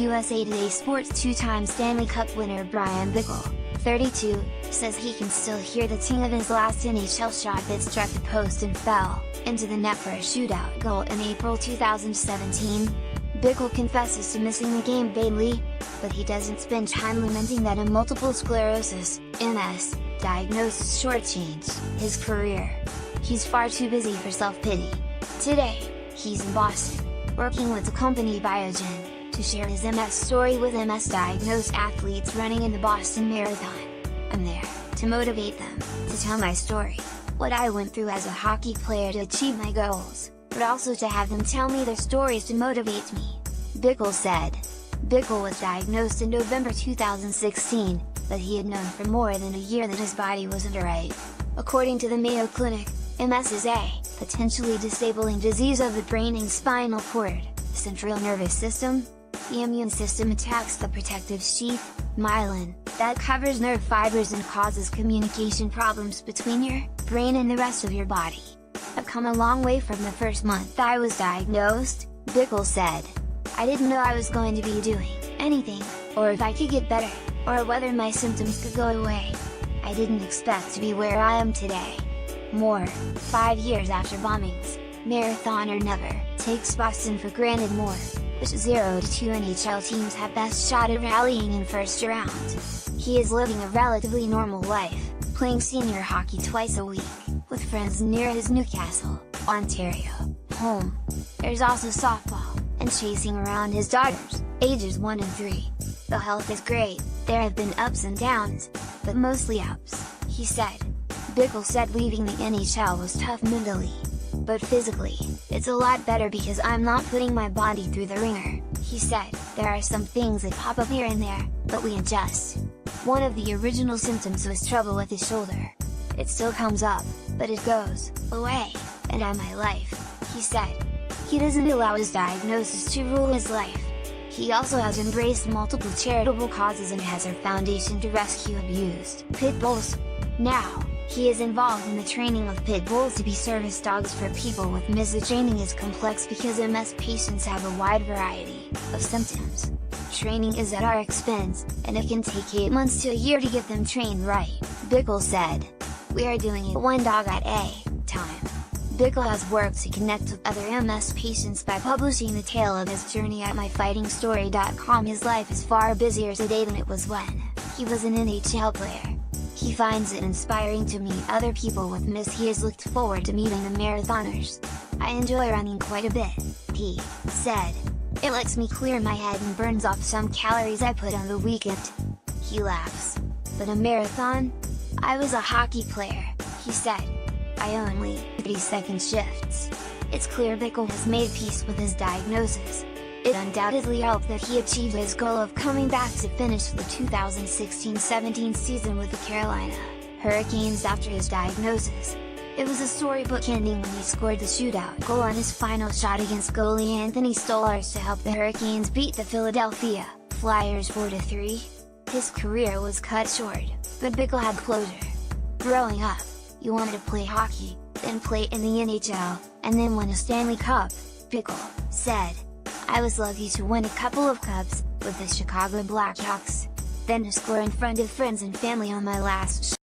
USA Today Sports two-time Stanley Cup winner Bryan Bickell, 32, says he can still hear the ting of his last NHL shot that struck the post and fell into the net for a shootout goal in April 2017. Bickell confesses to missing the game badly, but he doesn't spend time lamenting that a multiple sclerosis (MS) diagnosis shortchanged his career. He's far too busy for self-pity. Today, he's in Boston, working with the company Biogen, to share his MS story with MS-diagnosed athletes running in the Boston Marathon. I'm there to motivate them, to tell my story, what I went through as a hockey player to achieve my goals, but also to have them tell me their stories to motivate me, Bickell said. Bickell was diagnosed in November 2016, but he had known for more than a year that his body wasn't right. According to the Mayo Clinic, MS is a potentially disabling disease of the brain and spinal cord, central nervous system. The immune system attacks the protective sheath, myelin, that covers nerve fibers and causes communication problems between your brain and the rest of your body. I've come a long way from the first month I was diagnosed, Bickell said. I didn't know I was going to be doing anything, or if I could get better, or whether my symptoms could go away. I didn't expect to be where I am today. More, 5 years after bombings, marathoner never takes Boston for granted more, which 0-2 NHL teams have best shot at rallying in first round. He is living a relatively normal life, playing senior hockey twice a week, with friends near his Newcastle, Ontario, home. There's also softball, and chasing around his daughters, ages 1 and 3. The health is great, there have been ups and downs, but mostly ups, he said. Bickell said leaving the NHL was tough mentally, but physically, it's a lot better because I'm not putting my body through the ringer, he said. There are some things that pop up here and there, but we adjust. One of the original symptoms was trouble with his shoulder. It still comes up, but it goes away, and I'm my life, he said. He doesn't allow his diagnosis to rule his life. He also has embraced multiple charitable causes and has a foundation to rescue abused pit bulls. Now, he is involved in the training of pit bulls to be service dogs for people with MS. The training is complex because MS patients have a wide variety of symptoms. Training is at our expense, and it can take 8 months to a year to get them trained right, Bickell said. We are doing it one dog at a time. Bickell has worked to connect with other MS patients by publishing the tale of his journey at myfightingstory.com. His life is far busier today than it was when he was an NHL player. He finds it inspiring to meet other people with MS. He has looked forward to meeting the marathoners. I enjoy running quite a bit, he said. It lets me clear my head and burns off some calories I put on the weekend. He laughs. But a marathon? I was a hockey player, he said. I only 30-second shifts. It's clear Bickell has made peace with his diagnosis. It undoubtedly helped that he achieved his goal of coming back to finish the 2016-17 season with the Carolina Hurricanes after his diagnosis. It was a storybook ending when he scored the shootout goal on his final shot against goalie Anthony Stolarz to help the Hurricanes beat the Philadelphia Flyers 4-3. His career was cut short, but Bickell had closure. Growing up, you wanted to play hockey, then play in the NHL, and then win a Stanley Cup, Bickell said. I was lucky to win a couple of cups, with the Chicago Blackhawks, then to score in front of friends and family on my last